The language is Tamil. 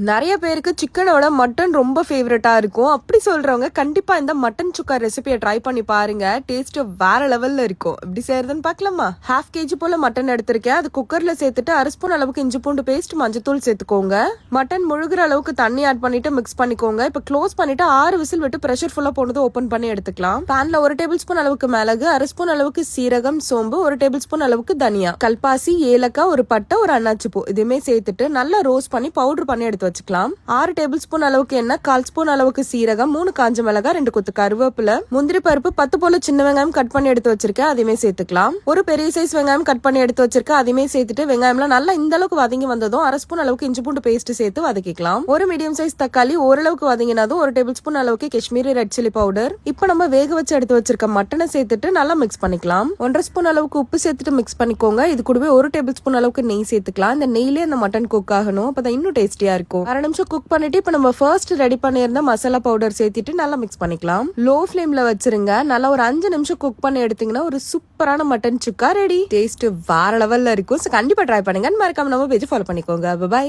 நிறைய பேருக்கு சிக்கனோட மட்டன் ரொம்ப ஃபேவரட்டா இருக்கும். அப்படி சொல்றவங்க கண்டிப்பா இந்த மட்டன் சுக்கா ரெசிபியை ட்ரை பண்ணி பாருங்க. டேஸ்ட் வேற லெவல்ல இருக்கும். எப்படி செய்யறதுன்னு பார்க்கலாமா? 1/2 kg போல மட்டன் எடுத்திருக்கேன். அது குக்கர்ல சேர்த்துட்டு 1 ஸ்பூன் அளவுக்கு இஞ்சி பூண்டு பேஸ்ட், மஞ்சத்தூள் சேர்த்துக்கோங்க. மட்டன் முழுகிற அளவுக்கு தண்ணி ஆட் பண்ணிட்டு மிக்ஸ் பண்ணிக்கோங்க. இப்ப க்ளோஸ் பண்ணிட்டு 6 விசில் விட்டு பிரஷர் ஃபுல்லா போனது ஓபன் பண்ணி எடுத்துக்கலாம். பேன்ல 1 டேபிள் ஸ்பூன் அளவுக்கு மிளகு, 1/2 ஸ்பூன் அளவுக்கு சீரகம், சோம்பு, 1 டேபிள் ஸ்பூன் அளவுக்கு தனியா, கல்பாசி, ஏலக்காய், ஒரு பட்டை, ஒரு அன்னாச்சி பூ இதுமே சேர்த்துட்டு நல்லா ரோஸ்ட் பண்ணி பவுடர் பண்ணி எடுத்து வச்சுக்கலாம். 6 டேபிள் ஸ்பூன் அளவுக்கு எண்ணெய், 1/4 ஸ்பூன் அளவுக்கு சீரகம், 3 காஞ்ச மிளகாய், 2 கொத்து கருவேப்பிலை, முந்திரி பருப்பு 10 போல சின்ன வெங்காயம் கட் பண்ணி எடுத்து வச்சிருக்கேன். அதையுமே சேர்த்துக்கலாம். ஒரு பெரிய சைஸ் வெங்காயம் கட் பண்ணி எடுத்து வச்சிருக்கேன். அதையுமே சேர்த்துட்டு வெங்காயம்லாம் நல்லா இந்த அளவுக்கு வதங்கி வந்ததும் 1/2 ஸ்பூன் அளவுக்கு இஞ்சி பூண்டு பேஸ்ட் சேர்த்து வதக்கிக்கலாம். ஒரு மீடியம் சைஸ் தக்காளி ஓரளவுக்கு வதங்கினதும் 1 டேபிள் ஸ்பூன் அளவுக்கு காஷ்மீரி ரெட் சில்லி பவுடர். இப்போ நம்ம வேக வச்சு எடுத்து வச்சிருக்க மட்டனை சேர்த்துட்டு நல்லா மிக்ஸ் பண்ணிக்கலாம். 1/2 ஸ்பூன் அளவுக்கு உப்பு சேர்த்துட்டு மிக்ஸ் பண்ணிக்கோங்க. இது கூடவே 1 டேபிள் ஸ்பூன் அளவுக்கு நெய் சேர்த்துக்கலாம். இந்த நெய்லயே அந்த மட்டன் குக் ஆகணும். அப்பதான் இன்னும் டேஸ்டியா இருக்கும். 1/2 நிமிஷம் குக் பண்ணிட்டு இப்ப நம்ம ஃபர்ஸ்ட் ரெடி பண்ணியிருந்த மசாலா பவுடர் சேர்த்துட்டு நல்லா மிக்ஸ் பண்ணிக்கலாம். லோ ஃபிளேம்ல வச்சிருங்க. நல்லா ஒரு 5 நிமிஷம் குக் பண்ணி எடுத்தீங்கன்னா ஒரு சூப்பரான மட்டன் சுக்கா ரெடி. டேஸ்ட் வேற லெவல்ல இருக்கும். கண்டிப்பா ட்ரை பண்ணுங்க. மறக்காம நம்ம பேஜ் ஃபாலோ பண்ணிக்கோங்க. பை.